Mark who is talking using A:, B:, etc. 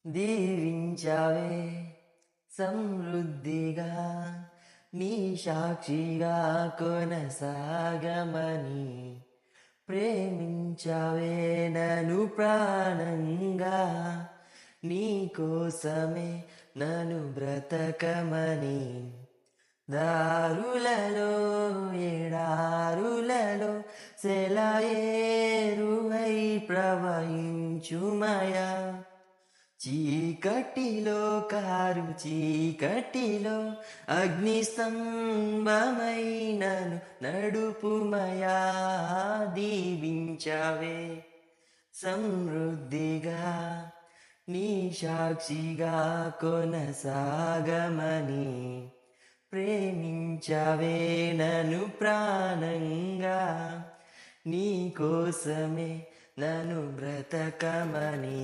A: దీవించావే సమృద్ధిగా నీ సాక్షిగా కొనసాగమని ప్రేమించావే నన్ను ప్రాణంగా నీ కోసమే నన్ను బ్రతకమని దారులలో ఎడారులలో సెలయేరువై ప్రవహించుమయా చీకటిలో కారు చీకటిలో అగ్నిస్తంభమైనను నడుపుమయా దీవించవే సమృద్ధిగా నీ సాక్షిగా కొనసాగమని ప్రేమించవే నన్ను ప్రాణంగా నీ కోసమే నన్ను బ్రతకమని